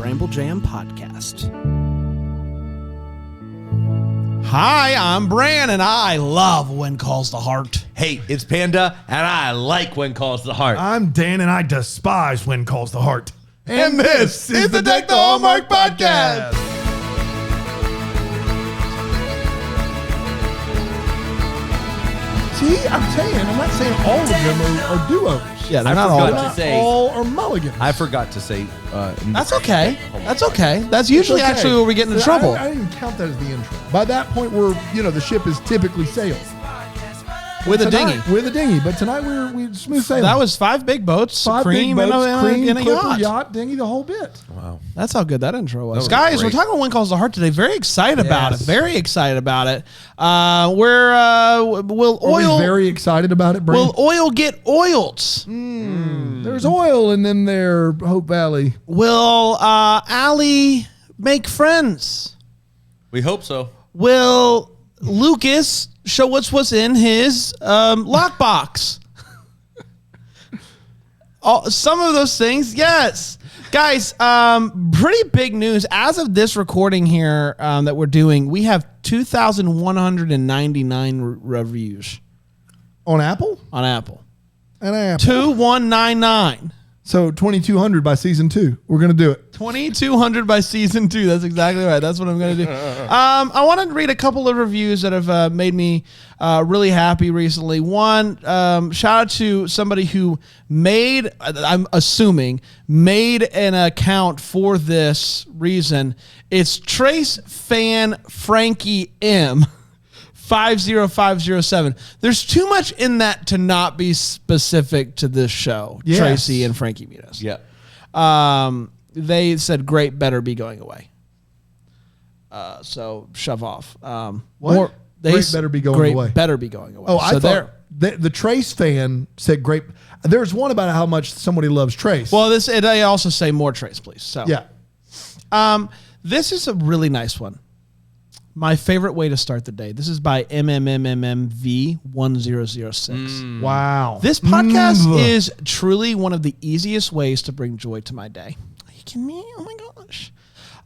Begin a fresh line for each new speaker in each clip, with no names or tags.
Bramble Jam Podcast. Hi, I'm Bran, and I love When Calls the Heart.
Hey, it's Panda, and I like When Calls the Heart.
I'm Dan, and I despise When Calls the Heart.
And this is the Deck the Hallmark Podcast.
See, I'm saying, I'm not saying all of them are do-overs.
Yeah, they're
I
not
forgot
all.
to
Not
say-
all are mulligans.
I forgot to say.
That's okay. That's okay. That's usually
It's okay.
actually where we get into
I-
trouble.
I didn't count that as the intro. By that point, the ship is typically sailed.
With a
Tonight-
dinghy.
With a dinghy, but tonight we smooth sailing.
That was 5 big boats,
five
cream,
big boats,
and
cream,
a
clipper,
yacht.
dinghy, the whole bit.
Wow.
That's how good that intro was.
was
Guys,
great.
we're talking about When Calls the Heart today. Very excited about it.
Yes.
Very excited about it. Will
Are
oil
we very excited about it, Brady?
will oil get oiled?
There's oil in them there, Hope Valley.
Will Allie make friends?
We hope so.
Will Lucas show what's in his lockbox? Some of those things, yes. Guys, pretty big news. As of this recording here that we're doing, we have 2,199 reviews
On Apple?
on Apple.
And Apple.
2,199.
So 2,200 by season 2. We're going to do it.
2,200 by season 2. That's exactly right. That's what I'm going to do. I want to read a couple of reviews that have made me really happy recently. One, shout out to somebody who I'm assuming, made an account for this reason. It's Trace Fan Frankie M. 50507. There's too much in that to not be specific to this show.
Yes.
Tracy and Frankie Muniz.
Yeah.
They said great better be going away. So shove off.
What? Great better be going away.
Great better be going away.
Oh, I
so
thought the Trace fan said great. There's one about how much somebody loves Trace.
Well, they also say more Trace, please. So
yeah.
this is a really nice one. My favorite way to start the day. This is by MMMMV1006.
Wow.
This podcast is truly one of the easiest ways to bring joy to my day. Are you kidding me? Oh my gosh.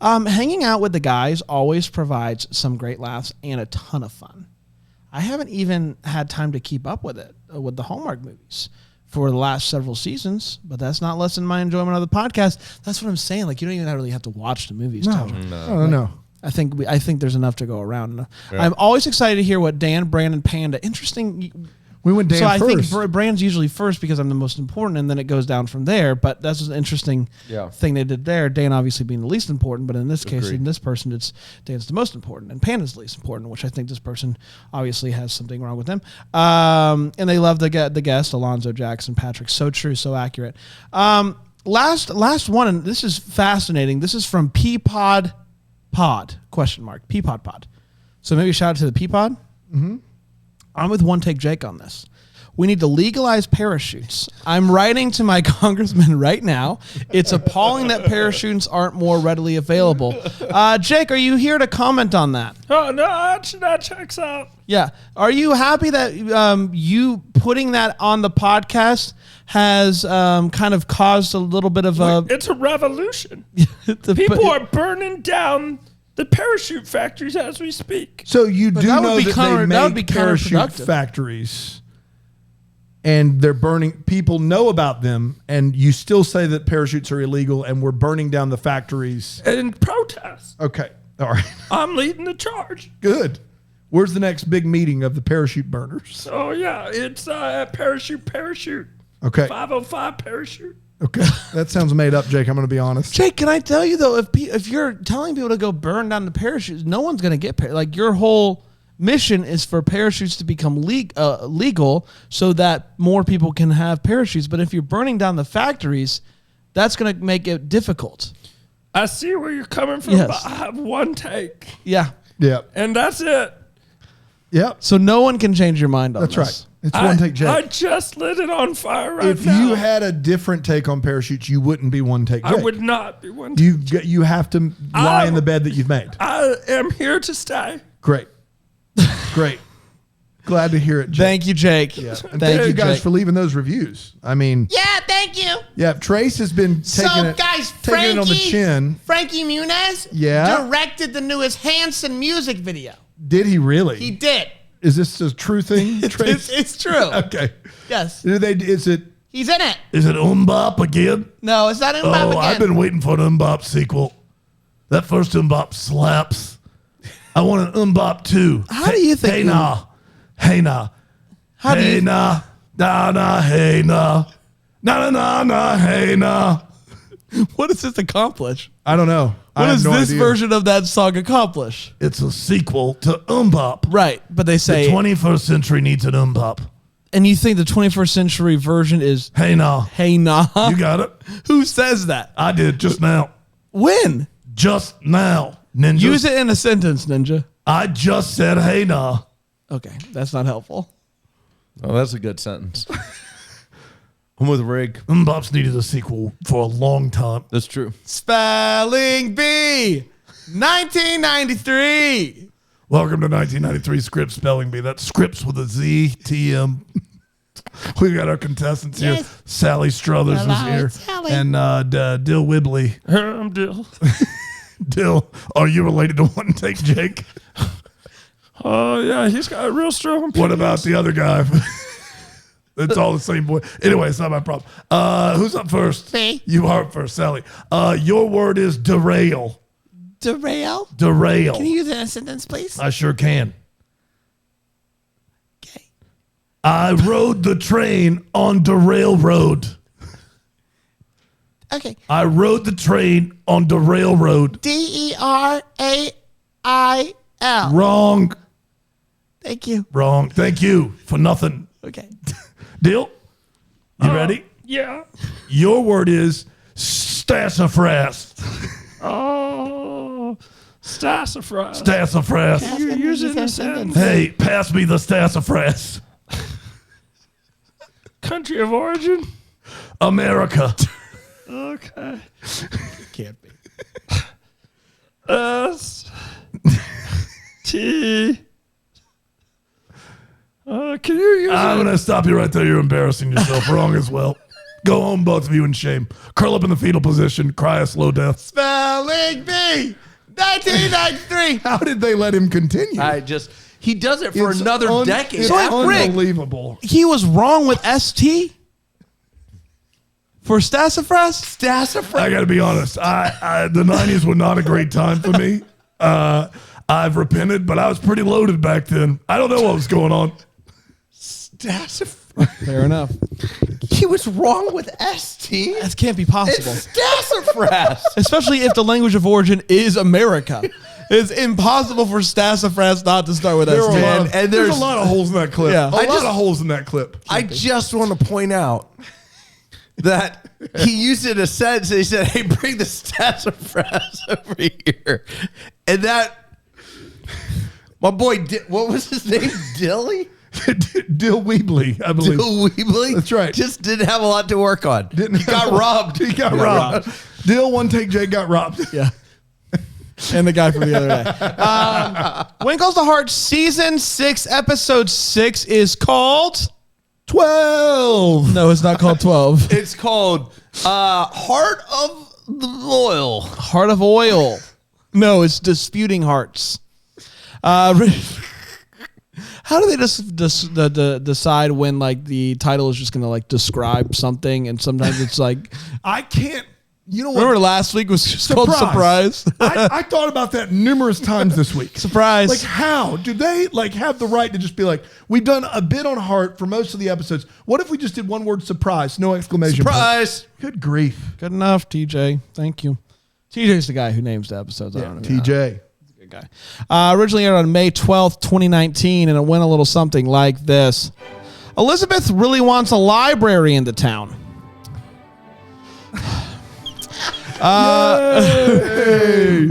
Hanging out with the guys always provides some great laughs and a ton of fun. I haven't even had time to keep up with it, with the Hallmark movies for the last several seasons, but that's not lessening my enjoyment of the podcast. That's what I'm saying. Like, you don't even really have to watch the movies.
No.
I think there's enough to go around. Yeah. I'm always excited to hear what Dan, Brandon, Panda. Interesting.
We went Dan
first. So I think Brand's usually first because I'm the most important, and then it goes down from there. But that's an interesting thing they did there. Dan obviously being the least important, but in this case, in this person, Dan's the most important, and Panda's the least important, which I think this person obviously has something wrong with them. And they love the guest, Alonzo Jackson, Patrick. So true, so accurate. Last one, and this is fascinating. This is from Peapod Pod, ? Peapod Pod. So maybe shout out to the Peapod. Mm-hmm. I'm with One Take Jake on this. We need to legalize parachutes. I'm writing to my congressman right now. It's appalling that parachutes aren't more readily available. Jake, are you here to comment on that?
Oh, no, that checks out.
Yeah. Are you happy that you putting that on the podcast has kind of caused a little bit of a...
It's a revolution. People are burning down the parachute factories as we speak.
So you do
that would
know
be
that they make parachute
counterproductive.
factories, and they're burning. People know about them, and you still say that parachutes are illegal, and we're burning down the factories.
In protest.
Okay, all right,
I'm leading the charge.
good. Where's the next big meeting of the parachute burners?
So, yeah, it's parachute.
Okay,
505 parachute.
okay, that sounds made up, Jake. I'm going to be honest.
Jake, can I tell you, though, if you're telling people to go burn down the parachutes, no one's going to get like your whole mission is for parachutes to become legal so that more people can have parachutes. But if you're burning down the factories, that's going to make it difficult.
I see where you're coming from,
Yes.
but I have one take.
Yeah.
Yeah,
And that's it.
yep,
So no one can change your mind on
that's
this.
right. It's One Take Jake.
I just lit it on fire right
If
now.
you had a different take on parachutes, you wouldn't be One Take Jake.
I would not be one take.
You have to lie in the bed that you've made.
I am here to stay.
Great. Great. Glad to hear it, Jake.
Thank you, Jake.
Yeah.
Thank
you
you,
guys
Jake.
for leaving those reviews. I mean,
Yeah, thank you.
yeah, Trace has been taking it on the chin.
Frankie Muniz directed the newest Hanson music video.
Did he really?
He did.
Is this a true thing, Trace?
It's true.
Okay.
Yes.
Is it?
He's in it.
Is it Bop again?
No, it's not Bop again.
I've been waiting for an Bop sequel. That first Bop slaps. I want an Bop 2.
How do you think?
Hey nah. Hey nah.
How do you?
Nah. Nah nah. Hey nah. Nah nah nah nah. Hey nah.
What does this accomplish?
I don't know.
What does this version of that song accomplish?
It's a sequel to Bop.
Right, but they say
the 21st century needs an Bop.
And you think the 21st century version is
Hey nah.
Hey nah?
You got it.
Who says that?
I did just now.
When?
Just now, Ninja.
Use it in a sentence, Ninja.
I just said hey nah.
Okay, that's not helpful.
Oh, that's a good sentence. I'm with Rig.
Bop's needed a sequel for a long time.
That's true.
Spelling Bee, 1993.
Welcome to 1993 Scripps Spelling Bee. That's Scripps with a Z, T-M. We got our contestants here. Sally Struthers is here.
Sally.
And Dill Wibley.
I'm Dill.
Dill, are you related to One Take Jake?
Oh, yeah, he's got a real strong
What about the other guy? It's all the same boy. Anyway, it's not my problem. Who's up first?
Me.
You are up first, Sally. Your word is derail.
Derail?
Derail.
Can you use it in a sentence, please?
I sure can.
Okay.
I rode the train on the railroad.
Okay.
I rode the train on the railroad.
Derail.
Wrong.
Thank you.
Wrong. Thank you for nothing.
Okay.
Deal? You ready?
Yeah.
Your word is sassafras.
Oh, sassafras.
Sassafras.
You use it in a sentence.
Hey, pass me the sassafras.
Country of origin?
America.
Okay.
Can't be.
S T. Can you use
I'm
it?
going to stop you right there. You're embarrassing yourself. Wrong as well. Go home, both of you, in shame. Curl up in the fetal position. Cry a slow death.
Spelling Bee, 1993.
How did they let him continue?
He does it for another decade.
It's unbelievable.
He was wrong with ST for sassafras.
I got to be honest. The 90s were not a great time for me. I've repented, but I was pretty loaded back then. I don't know what was going on.
Fair enough.
He was wrong with ST.
That can't be possible.
Sassafras.
Especially if the language of origin is America. It's impossible for sassafras not to start with ST.
There's a lot of holes in that clip.
Yeah.
A lot of holes in that clip.
I just want to point out that he used it in a sentence. And he said, "Hey, bring the sassafras over here," and that my boy, what was his name? Dilly.
Dill Weebley, I believe.
Dill Weebley?
That's right.
Just didn't have a lot to work on. He got robbed.
He got robbed. Dill One Take Jake got robbed.
Yeah. And the guy from the other day. When Calls to Heart Season 6, Episode 6 is called
12.
No, it's not called 12.
It's called Heart of the Oil.
Heart of Oil. No, it's Disputing Hearts. How do they decide when like the title is just going to like describe something, and sometimes it's like
I can't. You know what?
Remember last week was just called Surprise.
I thought about that numerous times this week.
Surprise.
Like, how do they like have the right to just be like, we've done a bit on Heart for most of the episodes. What if we just did one word surprise, no exclamation point?
Surprise.
Good grief.
Good enough, TJ. Thank you. TJ's the guy who names the episodes. I don't know.
TJ.
Good guy. Originally aired on May 12th, 2019, and it went a little something like this. Elizabeth really wants a library in the town.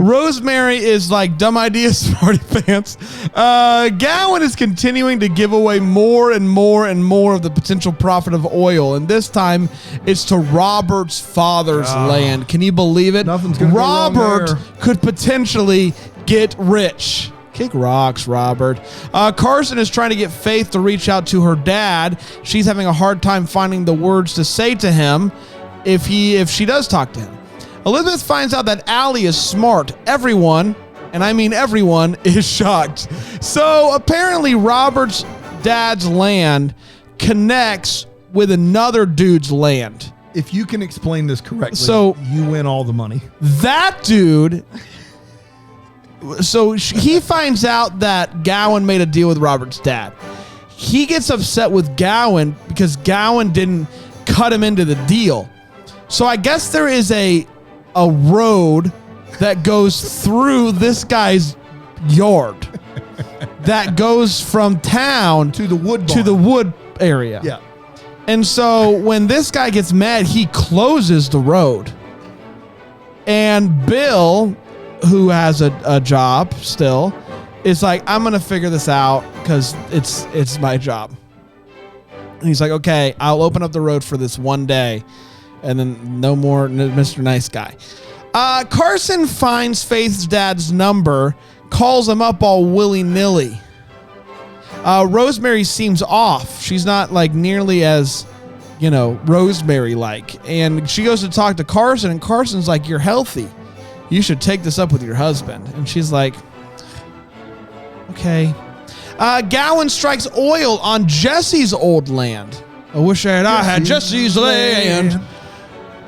Rosemary is like dumb idea, smarty pants. Gowan is continuing to give away more and more and more of the potential profit of oil, and this time it's to Robert's father's land. Can you believe it?
Nothing's gonna go wrong
Robert
there.
could potentially get rich. Kick rocks, Robert. Carson is trying to get Faith to reach out to her dad. She's having a hard time finding the words to say to him if she does talk to him. Elizabeth finds out that Allie is smart. Everyone, and I mean everyone, is shocked. So apparently Robert's dad's land connects with another dude's land.
If you can explain this correctly,
so
you win all the money.
That dude... So he finds out that Gowan made a deal with Robert's dad. He gets upset with Gowan because Gowan didn't cut him into the deal. So I guess there is a road that goes through this guy's yard that goes from town
to the wood
to the wood area.
Yeah.
And so when this guy gets mad, he closes the road. And Bill, who has a job still, is like, I'm going to figure this out because it's my job. And he's like, okay, I'll open up the road for this one day. And then no more Mr. Nice Guy. Carson finds Faith's dad's number, calls him up all willy-nilly. Rosemary seems off. She's not like nearly as, Rosemary-like. And she goes to talk to Carson, and Carson's like, you're healthy. You should take this up with your husband. And she's like, okay. Gowan strikes oil on Jesse's old land. I wish I had Jesse's land.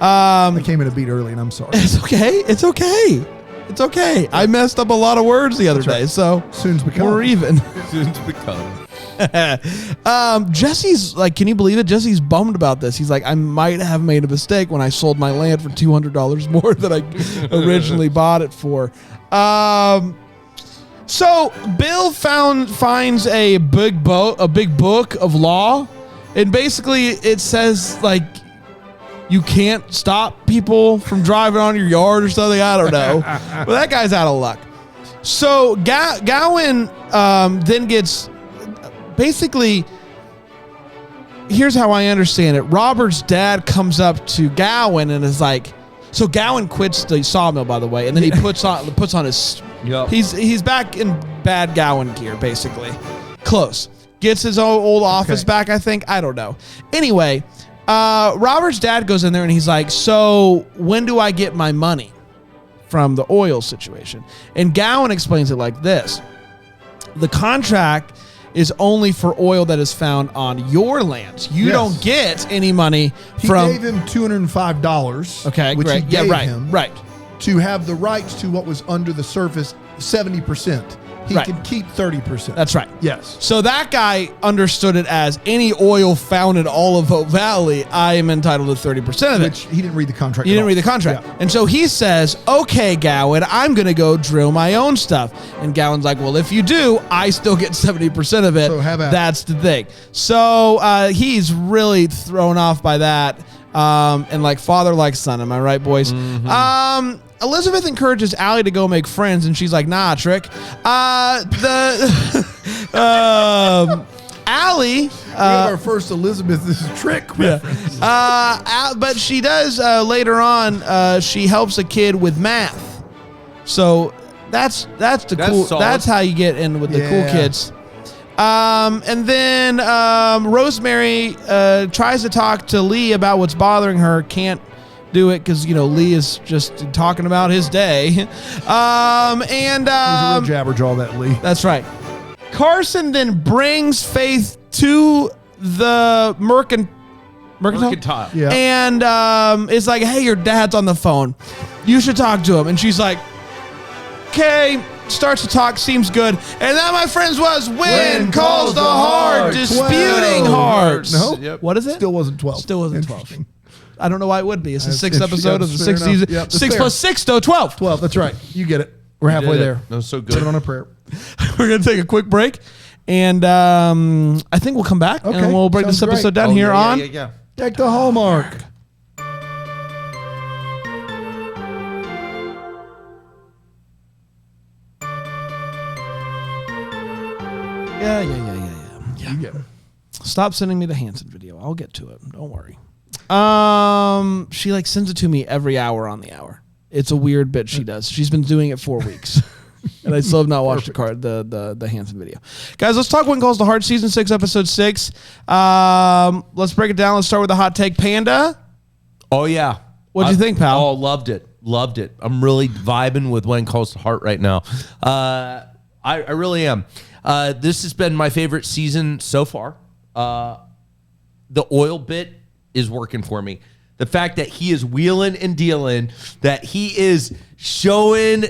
I came in a beat early, and I'm sorry.
It's okay. It's okay. It's okay. I messed up a lot of words the other day, so
soon's become.
We're even.
Soon's become.
Jesse's like, can you believe it? Jesse's bummed about this. He's like, I might have made a mistake when I sold my land for $200 more than I originally bought it for. So Bill finds a big book of law, and basically it says like you can't stop people from driving on your yard or something. I don't know. But that guy's out of luck. So Gowan then gets basically. Here's how I understand it. Robert's dad comes up to Gowan and is like, so Gowan quits the sawmill, by the way, and then he puts on his.
Yep.
He's back in bad Gowan gear, basically. Close. Gets his old office back, I think. I don't know. Anyway, Robert's dad goes in there and he's like, so when do I get my money from the oil situation? And Gowan explains it like this. The contract is only for oil that is found on your lands. You don't get any money from...
He gave him $205.
Okay,
which
great.
He gave him
right.
To have the rights to what was under the surface, 70%. He can keep 30%.
That's right.
Yes.
So that guy understood it as any oil found in Olive Valley, I am entitled to 30% of it.
Which he didn't read the contract.
He didn't read the contract. Yeah. And so he says, okay, Gowan, I'm going to go drill my own stuff. And Gowan's like, well, if you do, I still get 70% of it.
So have at it.
That's the thing. So he's really thrown off by that. And like father, like son. Am I right, boys? Mm-hmm. Elizabeth encourages Allie to go make friends, and she's like, nah, Trick. Allie.
We have our first Elizabeth, this is Trick reference.
But she does later on, she helps a kid with math. So that's cool.
Solid.
That's how you get in with the cool kids. And then Rosemary tries to talk to Lee about what's bothering her. Can't do it because Lee is just talking about his day. And
he's a real jabberjaw, that Lee.
That's right. Carson then brings Faith to the mercantile.
Yeah.
And is like, hey, your dad's on the phone. You should talk to him. And she's like, okay. Starts to talk, seems good. And that, my friends, was When Calls the Heart, Disputing Hearts.
No.
Yep.
What is it?
Still wasn't 12.
Still wasn't 12. I don't know why it would be. It's the sixth
That's
episode of the
fair
sixth
enough.
season.
Yep,
6
fair.
plus 6, though, 12.
12, that's right. You get it. We're halfway there.
That was so
Put it
good.
on a prayer.
We're going to take a quick break. And I think we'll come back and we'll break this
Sounds
episode
great.
down here on
Yeah.
Deck the Hallmark.
Yeah.
You get it.
Stop sending me the Hanson video. I'll get to it. Don't worry. She like sends it to me every hour on the hour. It's a weird bit she does. She's been doing it 4 weeks. And I still have not watched the Hanson video. Guys, let's talk When Calls to Heart, Season 6, Episode 6. Let's break it down. Let's start with the hot take. Panda.
Oh, yeah.
What'd you think, pal?
Oh, loved it. Loved it. I'm really vibing with When Calls to Heart right now. I really am. This has been my favorite season so far. The oil bit is working for me. The fact that he is wheeling and dealing, that he is showing,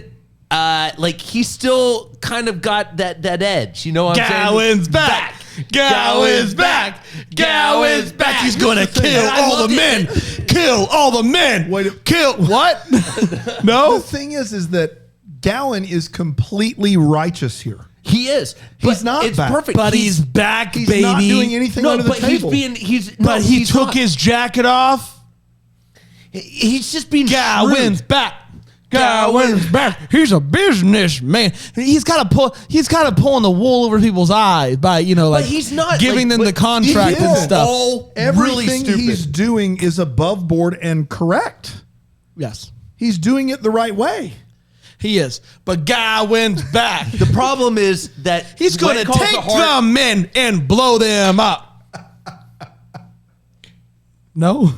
like he's still kind of got that edge. You know what I'm saying?
Gowan's back. Gowan's back. Gowan's back. He's going to kill all the men. Kill all the men.
Wait,
kill what? No.
The thing is that Gowan is completely righteous here.
He is.
He's not
It's
back.
perfect.
But he's back,
He's
baby.
not doing anything under the table.
But he took his jacket off.
He's just being
Gowan's
shrewd.
back. Gowan's back. He's a businessman. He's got to pull in the wool over people's eyes by like
he's not
giving them the contract and stuff.
Everything he's doing is above board and correct.
Yes,
he's doing it the right way.
he is. But Gowan's back.
The problem is that
He's going to take the men and blow them up. No.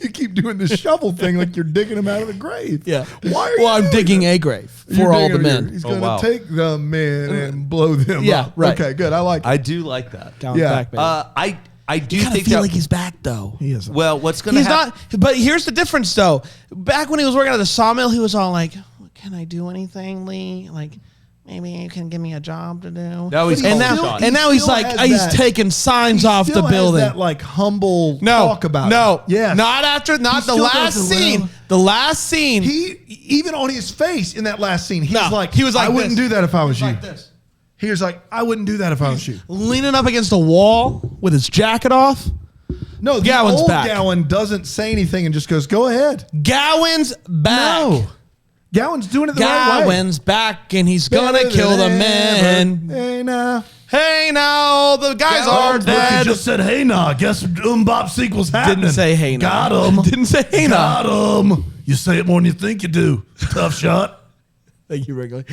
You keep doing the shovel thing like you're digging them out of the grave.
Yeah.
Why are you
Well, I'm
doing
digging
that?
a grave
You're
for all the
digging
men.
He's
Oh,
going to
wow.
take the men and blow them
Yeah,
up.
right.
Okay, good. I like it.
I do like that.
Gowan's
Yeah.
back, baby.
I do
I kind of
think
feel
that,
like he's back though.
He is.
well, what's going to
He's
happen?
not. But here's the difference, though. Back when he was working at the sawmill, he was all like, "Can I do anything, Lee? Like, maybe you can give me a job to do."
Now he's
and
calling
now,
shots.
and now he's
Still
like,
has
he's
that-
taking signs
He
off the
still has
building.
that like humble
No,
talk about
no,
it. Yes.
not after, not
He
the
still
last
does it
scene.
well.
The last scene.
He even on his face in that last scene, he
No,
was like,
he was like
I wouldn't
this.
do that if I was you.
like this,
He was like, I wouldn't do that if I was you.
leaning up against a wall with his jacket off.
No, the
Gowan's
old
back.
Gowan doesn't say anything and just goes, "Go ahead."
Gowan's back.
No, Gowan's doing it the right way.
Gowan's back, and he's gonna kill the men.
Hey, nah.
Hey, now the guys are
Look,
dead.
you just said, hey, nah. Guess Bop sequel's happening.
Didn't say hey now.
Got him.
Didn't say hey now.
Got him. You say it more than you think you do. Tough shot.
Thank you, Wrigley.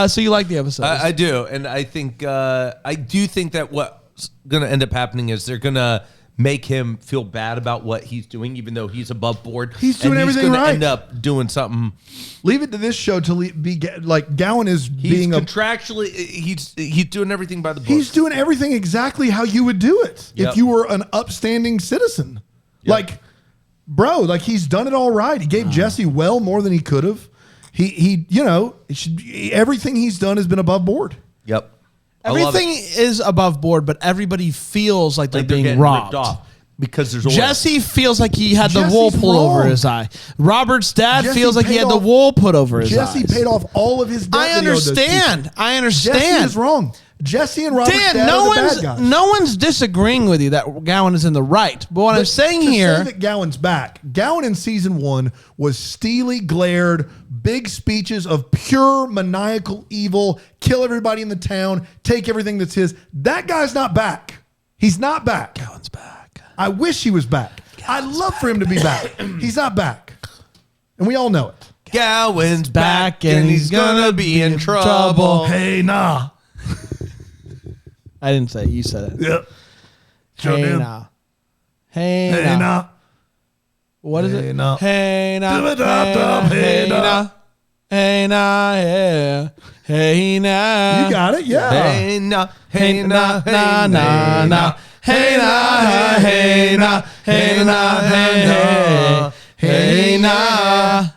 So you like the episode?
I do, and I think that what's going to end up happening is they're going to make him feel bad about what he's doing, even though he's above board.
He's doing
and
everything
he's gonna
right.
End up doing something.
Leave it to this show to be like Gowan is
He's
being a.
contractually, he's doing everything by the book.
He's doing everything exactly how you would do it
Yep.
if you were an upstanding citizen. Like, bro, like he's done it all right. He gave Jesse well more than he could have. He everything he's done has been above board.
Yep. I love
Everything
it.
is above board, but everybody feels like they're
Like they're
being
getting
robbed.
ripped off because there's oil.
Jesse feels like he had the
Jesse's
wool pulled over
wrong.
his eye. Robert's dad
Jesse
feels like he
paid
had the
off-
wool put over his
Jesse
eyes.
paid off all of his debt.
I
that he owed those
understand.
people.
I understand.
Jesse is wrong. Jesse and Robert's
Dan,
dad
no
are the
one's
bad guys.
no one's disagreeing with you that Gowan is in the right. But what I'm saying
to
here,
say that Gowan's back. Gowan in season 1 was steely glared, big speeches of pure maniacal evil, kill everybody in the town, take everything that's his. That guy's not back. He's not back.
Gowan's back.
I wish he was back. I'd love for him to be back. He's not back. And we all know it.
Gowan's back and he's gonna be in trouble.
Hey, nah.
I didn't say it. You said it.
Yep. Sure
Hey
did.
now. Hey,
Hey,
now.
nah.
What is
Hey,
it?
now.
Hey now.
Dum-a-dum-dum, hey, now.
Hey now. Yeah. Hey now.
You got it? Yeah.
Hey nah,
Hey na na na na. Hey na hey na hey na hey hey na.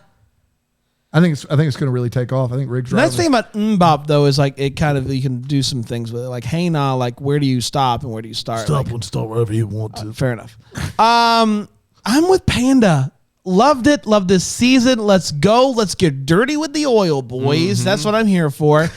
I think it's going to really take off. I think Riggs
The nice thing about Mbop though is like it kind of you can do some things with it. Like hey na, like where do you stop and where do you start?
Stop
Like,
and start wherever you want to.
fair enough. I'm with Panda. Loved it. Loved this season. Let's go. Let's get dirty with the oil, boys. That's what I'm here for.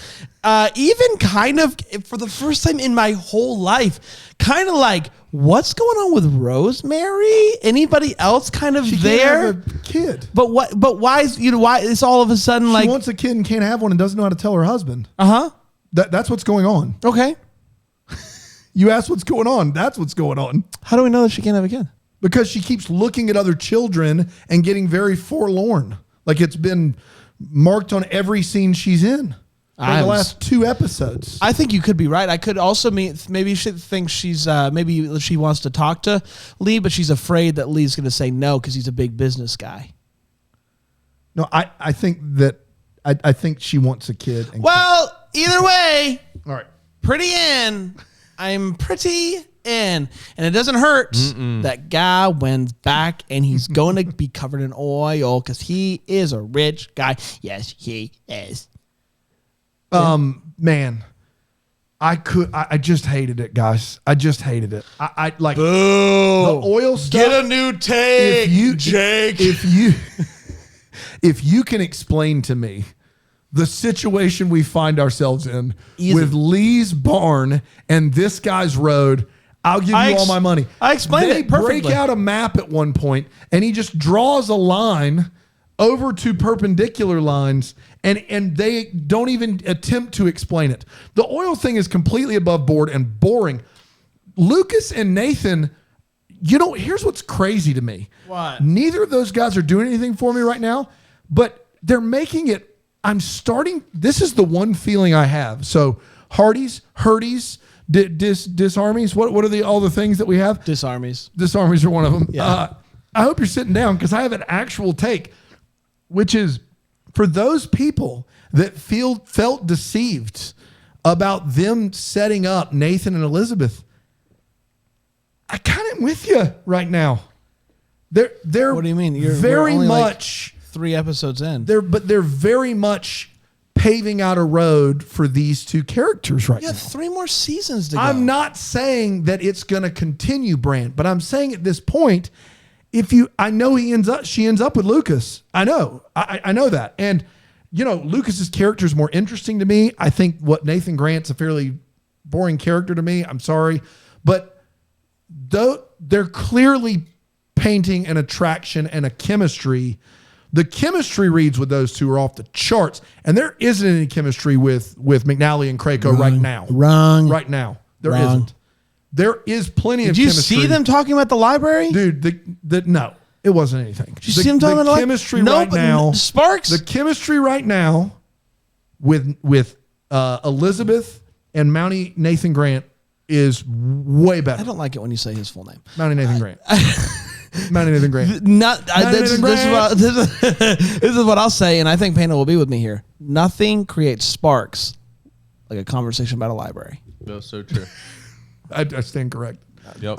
Even kind of for the first time in my whole life, kind of like what's going on with Rosemary? Anybody else kind of
She
there?
can't have a kid.
But what? But why is why is all of a sudden
She
like
wants a kid and can't have one and doesn't know how to tell her husband.
uh-huh.
That's what's going on.
Okay.
You asked what's going on. That's what's going on.
How do we know that she can't have a kid?
Because she keeps looking at other children and getting very forlorn. Like it's been marked on every scene she's in. the last 2 episodes.
I think you could be right. I could also maybe she thinks she's maybe she wants to talk to Lee, but she's afraid that Lee's going to say no because he's a big business guy.
No, I think that I think she wants a kid.
Well, either way,
all right,
pretty in. I'm pretty in, and it doesn't hurt. That guy went back, and he's going to be covered in oil because he is a rich guy. Yes, he is.
Man, I just hated it, guys. I just hated it. I like
Boo.
The oil stuff.
Get a new take, Jake.
If you can explain to me the situation we find ourselves in with Lee's barn and this guy's road, I'll give you all my money.
I explained it perfectly.
They break out a map at one point, and he just draws a line over 2 perpendicular lines, and they don't even attempt to explain it. The oil thing is completely above board and boring. Lucas and Nathan, here's what's crazy to me.
What?
Neither of those guys are doing anything for me right now, but they're making it. This is the one feeling I have. So Hardee's, Disarmies. What are all the things that we have?
Disarmies.
Disarmies are one of them.
Yeah.
I hope you're sitting down because I have an actual take, which is for those people that felt deceived about them setting up Nathan and Elizabeth. I kind of with you right now. They're
What do you mean?
You're very
only
much
3 episodes in.
They're very much paving out a road for these 2 characters right now.
You have 3 more seasons to go.
I'm not saying that it's going to continue, Brand, but I'm saying at this point, I know she ends up with Lucas. I know. I know that. And, Lucas's character is more interesting to me. I think what Nathan Grant's a fairly boring character to me. I'm sorry. But they're clearly painting an attraction and a chemistry. The chemistry reads with those 2 are off the charts. And there isn't any chemistry with McNally and Krakow right now.
Wrong.
Right now. There isn't. There is plenty of chemistry.
Did you see them talking about the library?
Dude, no. It wasn't anything.
Did you see them talking about the
chemistry right now?
Sparks?
The chemistry right now with Elizabeth and Mountie Nathan Grant is way better.
I don't like it when you say his full name.
Mountie Nathan Grant. Mountie Nathan Grant.
This is what I'll say, and I think Panda will be with me here. Nothing creates sparks like a conversation about a library.
No, so true.
I stand correct.
Yep.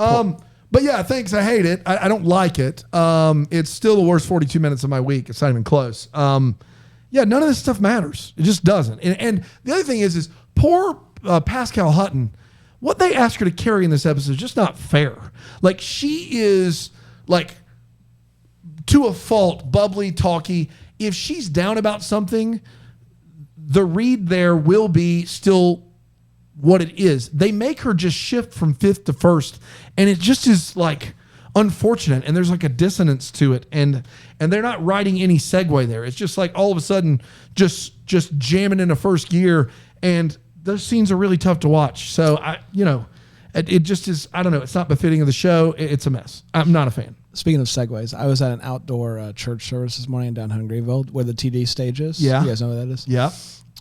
But yeah, thanks. I hate it. I don't like it. It's still the worst 42 minutes of my week. It's not even close. Yeah, none of this stuff matters. It just doesn't. And the other thing is poor Pascal Hutton, what they asked her to carry in this episode is just not fair. Like, she is, like, to a fault, bubbly, talky. If she's down about something, the read there will be still what it is. They make her just shift from 5th to 1st, and it just is, like, unfortunate, and there's like a dissonance to it, and they're not riding any Segway there. It's just like all of a sudden just jamming into first gear, and those scenes are really tough to watch. So it just is. I don't know. It's not befitting of the show. It's a mess. I'm not a fan.
Speaking of Segways, I was at an outdoor church service this morning in downtown Greenville where the TD stage is.
Yeah,
you guys know what that is.
Yeah,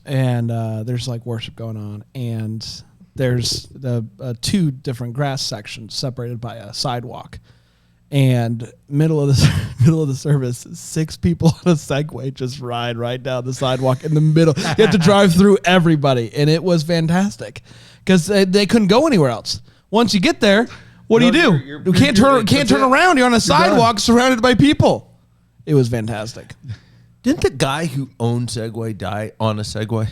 and there's like worship going on, and there's the 2 different grass sections separated by a sidewalk. And middle of the service, 6 people on a Segway just ride right down the sidewalk in the middle. You have to drive through everybody, and it was fantastic because they couldn't go anywhere else. Once you get there, what do you do? You can't turn around. You're on a sidewalk surrounded by people. It was fantastic.
Didn't the guy who owned Segway die on a Segway?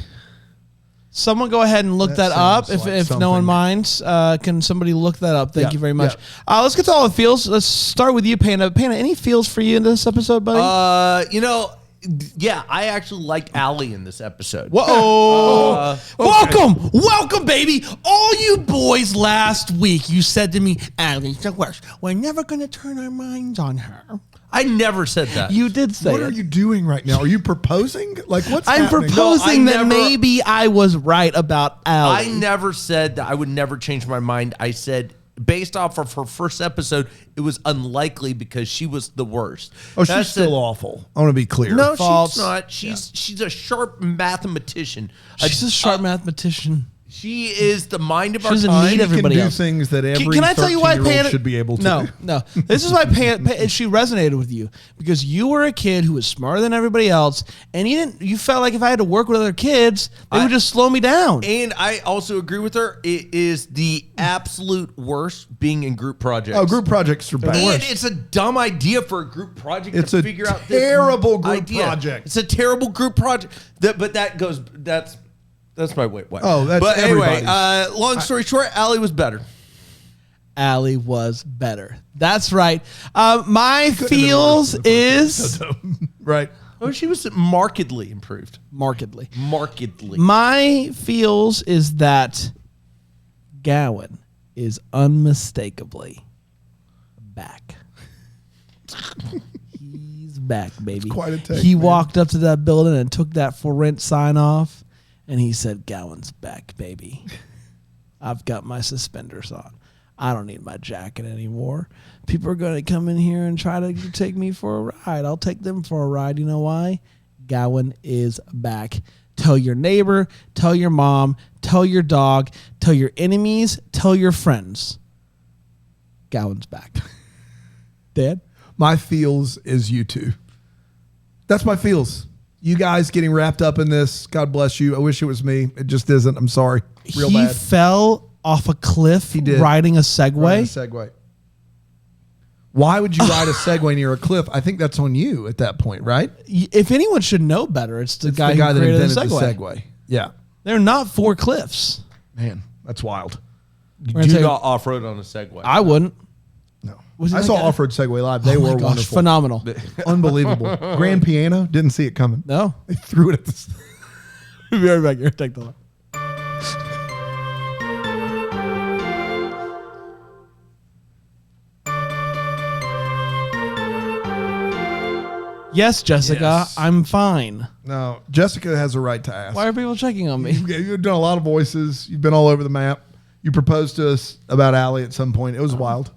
Someone go ahead and look that up if no one minds. Can somebody look that up? Thank you very much. Yeah. Let's get to all the feels. Let's start with you, Panda. Panda, any feels for you in this episode, buddy?
Yeah, I actually like Allie in this episode.
Whoa. Welcome, baby. All you boys last week, you said to me, Allie's the worst. We're never going to turn our minds on her.
I never said that.
You did say
What are you doing right now? Are you proposing? Like, what's happening?
Proposing that maybe I was right about Allie.
I never said that I would never change my mind. I said based off of her first episode, it was unlikely because she was the worst.
Oh, she's still awful. I want to be clear.
No,
False.
she's not. She's a sharp mathematician.
She's a sharp mathematician.
She is the mind of
She
our
doesn't
time.
need everybody
can do
else.
things that every
Can I tell you why
13-year-old
Panda
should be able to.
No. This is why she resonated with you because you were a kid who was smarter than everybody else, and you felt like if I had to work with other kids, they would just slow me down.
And I also agree with her. It is the absolute worst being in group projects.
Oh, group projects are bad.
And it's a dumb idea for a group project
It's
to
a
figure out
terrible
this
group
idea.
project.
It's a terrible group project. That's my wait.
Oh, that's
but anyway.
everybody's.
Long story short, Allie was better.
Allie was better. That's right. My feels is
right.
Oh, she was markedly improved.
markedly.
Mm.
My feels is that Gowan is unmistakably back. He's back, baby.
It's quite a take,
he
man.
walked up to that building and took that for rent sign off, and he said, "Gowan's back, baby. I've got my suspenders on. I don't need my jacket anymore. People are going to come in here and try to take me for a ride. I'll take them for a ride. You know why? Gowan is back. Tell your neighbor, tell your mom, tell your dog, tell your enemies, tell your friends. Gowan's back." Dad?
My feels is you two. That's my feels. You guys getting wrapped up in this. God bless you. I wish it was me. It just isn't. I'm sorry. Real
he
bad.
fell off a cliff
did.
riding a Segway.
Riding a Segway. Why would you ride a Segway near a cliff? I think that's on you at that point, right?
If anyone should know better, it's the guy
that
who created
invented
the Segway.
the Segway. Yeah.
They're not for cliffs.
Man, that's wild.
gonna
Do
take-
not off-road on a Segway.
I wouldn't.
No.
Was it
I
like
saw
that?
Off-Road Segway live. They
Oh my
were
gosh,
wonderful.
phenomenal.
Unbelievable. Grand piano. Didn't see it coming.
No.
They threw it at the...
Be right back here. Take the line. Yes, Jessica,
Yes.
I'm fine.
No. Jessica has a right to ask.
Why are people checking on me?
You've done a lot of voices. You've been all over the map. You proposed to us about Allie at some point. It was wild.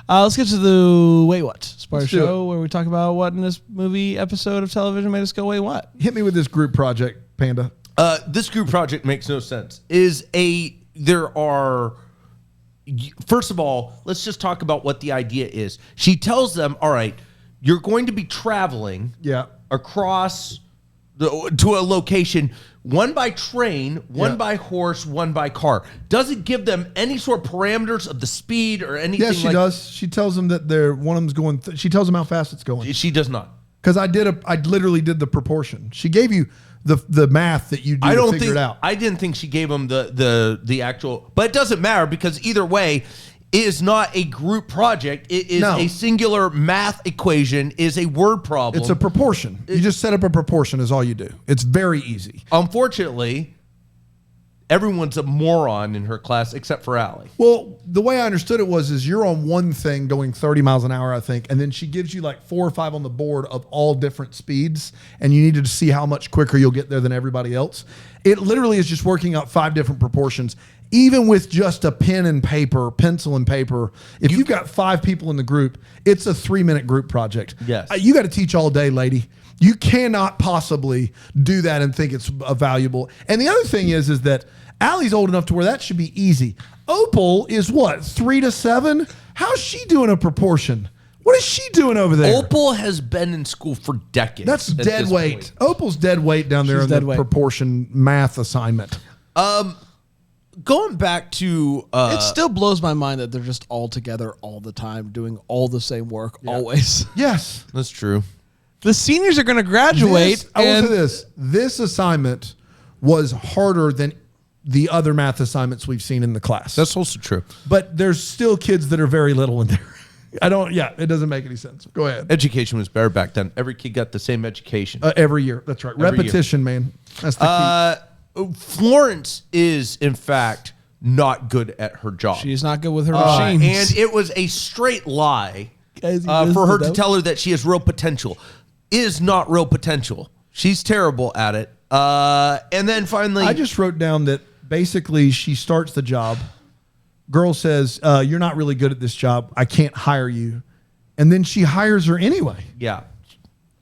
Let's get to the Wait What? Sparta
Let's do
show where we talk about what in this movie episode of television made us go, wait, what?
Hit me with this group project, Panda.
This group project makes no sense. First of all, let's just talk about what the idea is. She tells them, all right, you're going to be traveling
Yeah.
across to a location, one by train, one
Yeah.
by horse, one by car. Doesn't give them any sort of parameters of the speed or anything.
Yes, she does. She tells them that one of them's going. She tells them how fast it's going.
She does not.
Because I literally did the proportion. She gave you the math that you do
I
to
don't
figure
think
it out.
I didn't think she gave them the actual, but it doesn't matter because either way, it is not a group project. It is
No.
a singular math equation. Is a word problem.
It's a proportion. You just set up a proportion is all you do. It's very easy.
Unfortunately, everyone's a moron in her class except for Allie.
Well, the way I understood it is you're on one thing going 30 miles an hour, I think, and then she gives you like 4 or 5 on the board of all different speeds, and you needed to see how much quicker you'll get there than everybody else. It literally is just working out 5 different proportions. Even with just a pencil and paper, if you've got 5 people in the group, it's a 3-minute group project.
Yes.
You got to teach all day, lady. You cannot possibly do that and think it's valuable. And the other thing is that Allie's old enough to where that should be easy. Opal is what, 3 to 7? How's she doing a proportion? What is she doing over there?
Opal has been in school for decades.
That's
at
dead
this
weight.
point.
Opal's dead weight down there
She's
in
dead
the
weight.
proportion math assignment.
Going back to
It still blows my mind that they're just all together all the time, doing all the same work always.
Yes.
that's true.
The seniors are going to graduate.
I will
and
say this. This assignment was harder than the other math assignments we've seen in the class.
That's also true.
But there's still kids that are very little in there. It doesn't make any sense. Go ahead.
Education was better back then. Every kid got the same education.
Every year. That's right.
Every
Repetition, man. That's the key.
Florence is, in fact, not good at her job.
she's not good with her
And
machines.
it was a straight lie
Guys, you missed
for her
it,
to
though.
tell her that she has real potential. Is not real potential. She's terrible at it. And then finally,
I just wrote down that basically she starts the job girl says, you're not really good at this job. I can't hire you. And then she hires her anyway.
Yeah.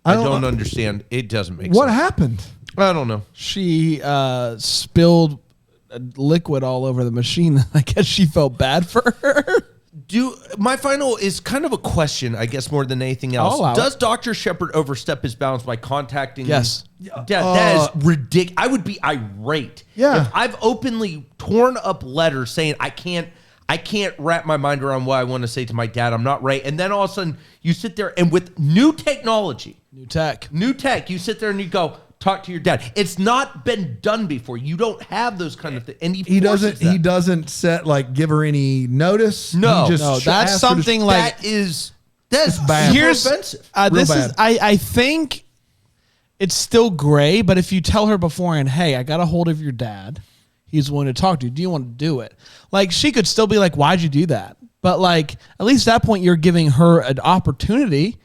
I don't understand. It doesn't make sense.
What happened?
I don't know.
She spilled liquid all over the machine. I guess she felt bad for her.
My final is kind of a question, I guess, more than anything else. Does Dr. Shepard overstep his bounds by contacting?
Yes.
That is ridiculous. I would be irate.
Yeah.
If I've openly torn up letters saying I can't wrap my mind around what I want to say to my dad. I'm not right. And then all of a sudden you sit there and with new technology,
New tech,
you sit there and you go, talk to your dad. It's not been done before. You don't have those kind of things. And he
doesn't give her any notice.
No,
that's something like
that is
bad.
Here's
offensive.
This
bad.
is I think it's still gray, but if you tell her beforehand, hey, I got a hold of your dad, he's willing to talk to you. Do you want to do it? Like, she could still be like, why'd you do that? But like, at least at that point, you're giving her an opportunity.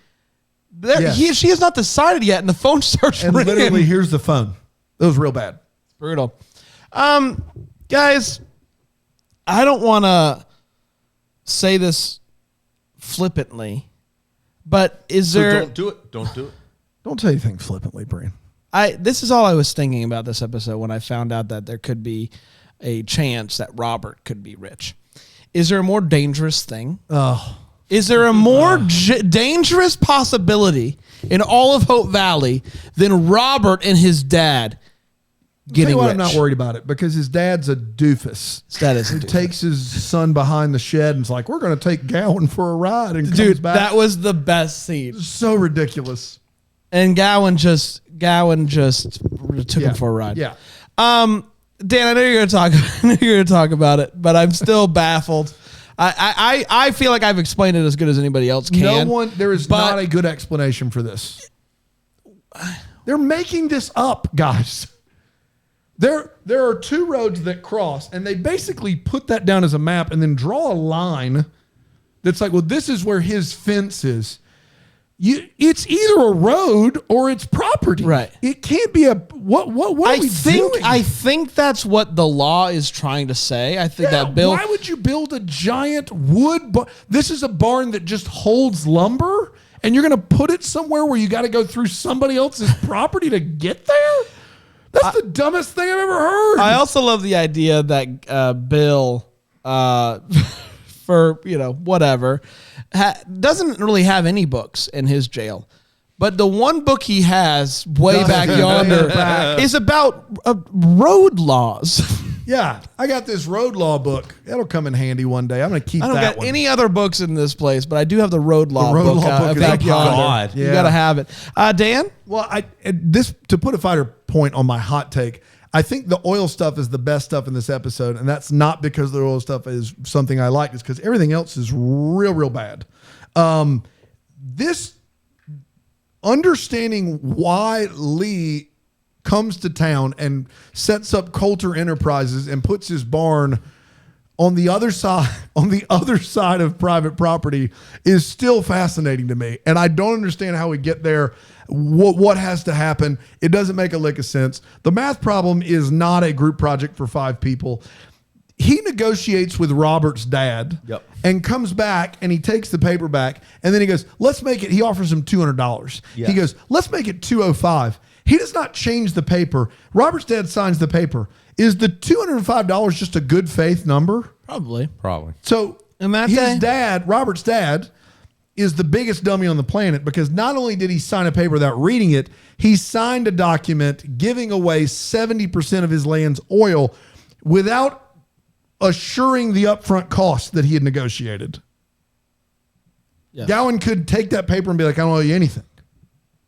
Yes.
She has not decided yet, and the phone starts
and
ringing.
literally, here's the phone. It was real bad.
It's brutal. Guys, I don't want to say this flippantly, but is there...
Don't do it. Don't do it.
Don't say anything flippantly, Brian.
This is all I was thinking about this episode when I found out that there could be a chance that Robert could be rich. Is there a more dangerous thing?
Oh.
Is there a more dangerous possibility in all of Hope Valley than Robert and his dad getting rich?
I'm not worried about it because his dad's a doofus.
His dad is a
He
doofus.
takes his son behind the shed and is like, we're going to take Gowan for a ride. And
Dude,
comes back.
that was the best scene.
So ridiculous.
And Gowan just took him for a ride.
Yeah.
Dan, I know you're going to talk about it, but I'm still baffled. I feel like I've explained it as good as anybody else can.
There is not a good explanation for this. They're making this up, guys. There are two roads that cross, and they basically put that down as a map and then draw a line that's like, well, this is where his fence is. It's either a road or it's property.
Right.
It can't be a what are we doing?
I think that's what the law is trying to say. I think that Bill.
Why would you build a giant wood barn? This is a barn that just holds lumber, and you're going to put it somewhere where you got to go through somebody else's property to get there? That's the dumbest thing I've ever heard.
I also love the idea that Bill, for whatever, doesn't really have any books in his jail. But the one book he has way back yonder is about road laws.
Yeah, I got this road law book. That'll come in handy one day. I'm going to keep that one.
I don't got any other books in this place, but I do have the road law book back
is
yonder.
God.
You got to have it. Dan?
Well, to put a finer point on my hot take, I think the oil stuff is the best stuff in this episode, and that's not because the oil stuff is something I like. It's because everything else is real bad. This understanding why Lee comes to town and sets up Coulter Enterprises and puts his barn on the other side of private property is still fascinating to me. And I don't understand how we get there. What has to happen? It doesn't make a lick of sense. The math problem is not a group project for 5 people. He negotiates with Robert's dad and comes back and he takes the paper back and then he goes, let's make it. He offers him $200. Yeah. He goes, let's make it $205. He does not change the paper. Robert's dad signs the paper. Is the $205 just a good faith number?
Probably.
So Robert's dad, is the biggest dummy on the planet because not only did he sign a paper without reading it, he signed a document giving away 70% of his land's oil without assuring the upfront costs that he had negotiated. Yes. Gowan could take that paper and be like, I don't owe you anything.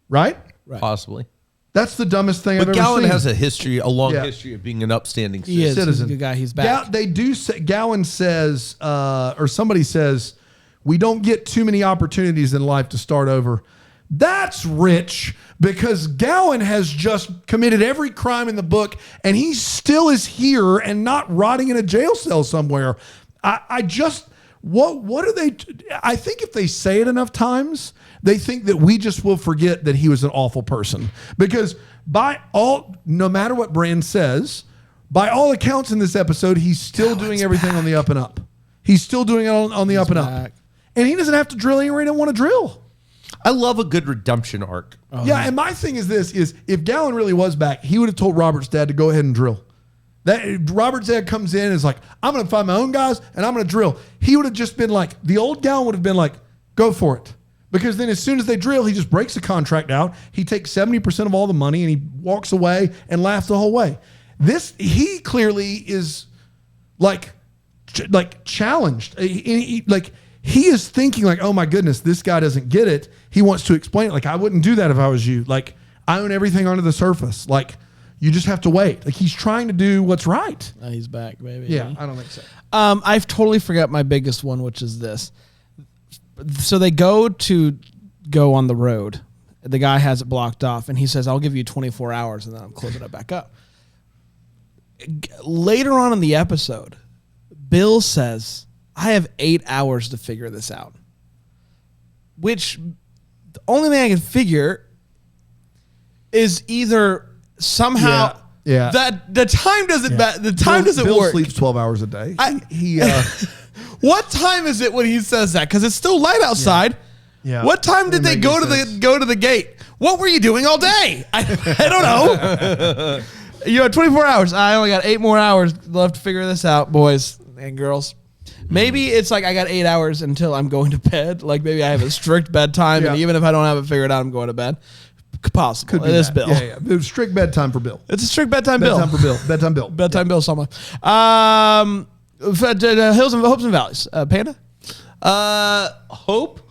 Right?
Possibly.
That's the dumbest thing I've ever
Gowan
seen.
has a long history of being an upstanding citizen.
He's a good guy. He's back.
Gowan says, or somebody says, we don't get too many opportunities in life to start over. That's rich because Gowan has just committed every crime in the book and he still is here and not rotting in a jail cell somewhere. What do they? I think if they say it enough times, they think that we just will forget that he was an awful person. Because no matter what Brand says, by all accounts in this episode, he's still doing everything on the up and up. He's still doing it on the up and up. And he doesn't have to drill anywhere he don't want to drill.
I love a good redemption arc.
Yeah, and my thing is this, is if Gowan really was back, he would have told Robert's dad to go ahead and drill. That Robert's dad comes in and is like, I'm going to find my own guys and I'm going to drill. He would have just been like, the old Gowan would have been like, go for it. Because then as soon as they drill, he just breaks the contract out. He takes 70% of all the money and he walks away and laughs the whole way. He clearly is like challenged. He is thinking like, oh my goodness, this guy doesn't get it. He wants to explain it. Like, I wouldn't do that if I was you. Like, I own everything under the surface. Like, you just have to wait. Like, he's trying to do what's right.
He's back, baby.
Yeah, I don't think so.
I've totally forgot my biggest one, which is this. So they go on the road. The guy has it blocked off, and he says, I'll give you 24 hours, and then I'm closing it back up. Later on in the episode, Bill says, I have 8 hours to figure this out. Which, the only thing I can figure is either somehow that the time doesn't
Bill
work.
Sleeps 12 hours a day.
What time is it when he says that? Because it's still light outside.
Yeah.
What time did they go to the gate? What were you doing all day? I don't know. You had 24 hours. I only got 8 more hours left to figure this out, boys and girls. Maybe it's like I got 8 hours until I'm going to bed. Like maybe I have a strict bedtime, and even if I don't have it figured out, I'm going to bed. Possible.
Could be
it is
that.
Bill.
Yeah. It was strict bedtime for Bill.
It's a strict bedtime Bill.
Bedtime for Bill. Bedtime Bill.
Bedtime Bill. Someone. Hills and hopes and valleys. Panda.
Hope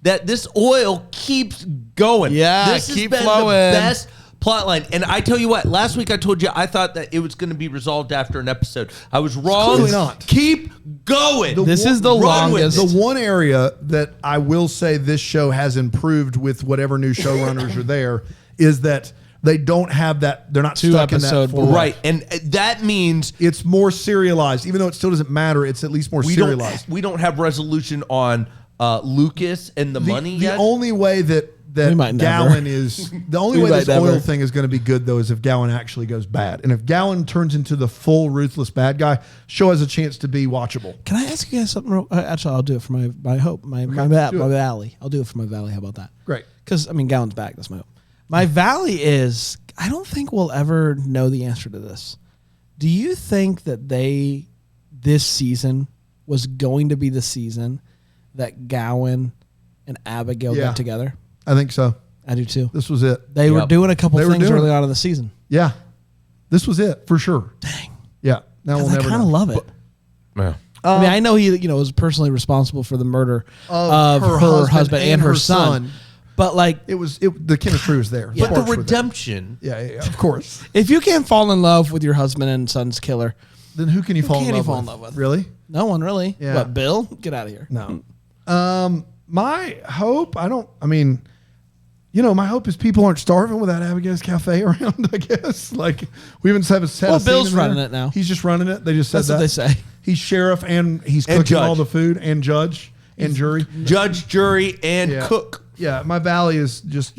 that this oil keeps going.
Yeah,
this
keep
has been
flowing.
The best plot line. And I tell you what, last week I told you I thought that it was going to be resolved after an episode. I was wrong.
Clearly not.
Keep going.
This is the longest.
The one area that I will say this show has improved with whatever new showrunners are there is that they don't have that. They're not stuck in that format.
Right. And that means
it's more serialized. Even though it still doesn't matter, it's at least more serialized.
We don't have resolution on Lucas and the money yet.
The only way that Gowan is the only way this oil thing is going to be good though is if Gowan actually goes bad, and if Gowan turns into the full ruthless bad guy, show has a chance to be watchable.
Can I ask you guys something? Actually, I'll do it for my hope, my valley. I'll do it for my valley. How about that?
Great,
because I mean Gowan's back. That's my hope. My valley is I don't think we'll ever know the answer to this. Do you think that this season was going to be the season that Gowan and Abigail got together?
I think so.
I do too.
This was it.
They were doing a couple things early on in the season.
Yeah. This was it for sure.
Dang.
Yeah. Now we'll never know.
I kind of love it.
Yeah.
I mean, I know he, was personally responsible for the murder of her husband and her son. But like the chemistry was there.
But the redemption.
Yeah, of course.
If you can't fall in love with your husband and son's killer,
then who can you fall in love with? Really?
No one really.
Yeah.
But Bill, get out of here.
No. My hope, my hope is people aren't starving without Abigail's Cafe around, I guess. Like, we haven't had a scene
Bill's running it now.
He's just running it. They just said
That's
that.
what they say.
He's sheriff and he's cooking all the food and judge and jury.
Judge, jury, and cook.
Yeah, my valley is just,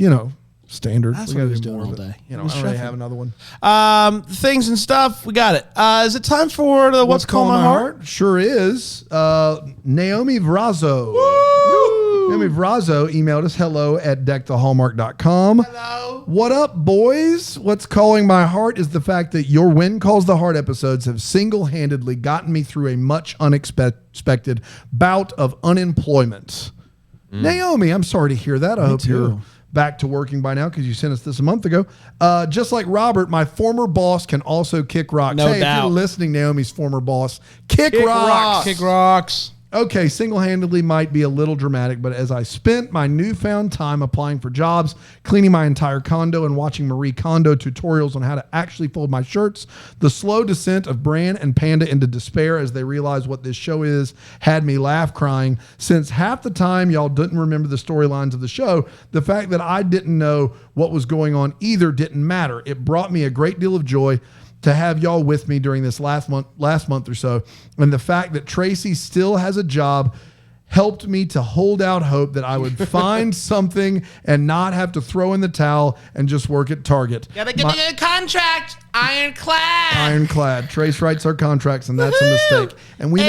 standard.
That's what he was doing all day.
I don't really have another one.
Things and stuff. We got it. Is it time for the What's Calling My Heart?
Sure is. Naomi Vrazo. Naomi Vrazo emailed us hello@deckthehallmark.com.
Hello.
What up, boys? What's calling my heart is the fact that your When Calls the Heart episodes have single-handedly gotten me through a much unexpected bout of unemployment. Naomi, I'm sorry to hear that. I hope you're back to working by now because you sent us this a month ago. Just like Robert, my former boss can also kick rocks.
No
doubt. If you're listening, Naomi's former boss, kick rocks.
Kick rocks.
Okay, single-handedly might be a little dramatic, but as I spent my newfound time applying for jobs, cleaning my entire condo, and watching Marie Kondo tutorials on how to actually fold my shirts, the slow descent of Bran and Panda into despair as they realized what this show is had me laugh crying. Since half the time y'all didn't remember the storylines of the show, the fact that I didn't know what was going on either didn't matter. It brought me a great deal of joy to have y'all with me during this last month or so. And the fact that Tracy still has a job helped me to hold out hope that I would find something and not have to throw in the towel and just work at Target.
Gotta get a contract. Ironclad.
Ironclad. Trace writes our contracts, and that's a mistake. And we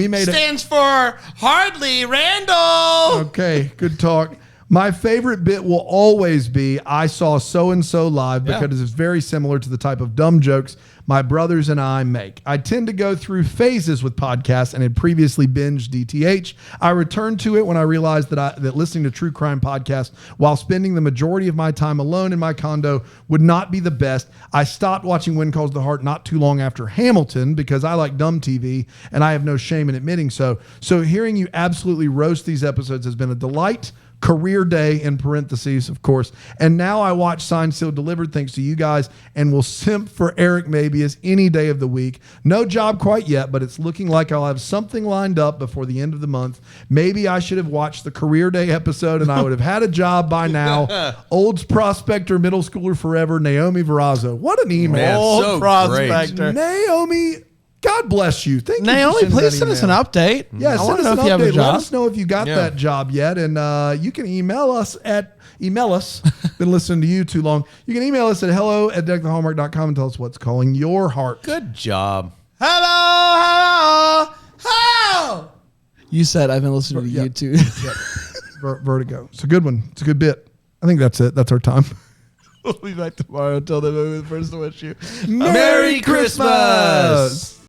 made
stands for Hardly Randall.
Okay, good talk. My favorite bit will always be I saw so-and-so live because it's very similar to the type of dumb jokes my brothers and I make. I tend to go through phases with podcasts and had previously binged DTH. I returned to it when I realized that listening to true crime podcasts while spending the majority of my time alone in my condo would not be the best. I stopped watching When Calls the Heart not too long after Hamilton because I like dumb TV and I have no shame in admitting so. So hearing you absolutely roast these episodes has been a delight. Career day in parentheses, of course. And now I watch Signed, Sealed, Delivered thanks to you guys and will simp for Eric Mabius any day of the week. No job quite yet, but it's looking like I'll have something lined up before the end of the month. Maybe I should have watched the Career Day episode and I would have had a job by now. Olds prospector, middle schooler forever, Naomi Verrazzo. What an email.
Man,
Old prospector.
Naomi, God bless you. Thank you.
Naomi, please send us an update.
Yeah,
I
send us
know
an
if you have a
update.
job.
Let us know if you got that job yet. And you can email us. Been listening to you too long. You can email us at hello@deckthehallmark.com and tell us what's calling your heart.
Good job.
Hello.
You said I've been listening to you too.
Vertigo. It's a good one. It's a good bit. I think that's it. That's our time.
We'll be back tomorrow. Until then, we'll be the first to wish you
Merry Christmas.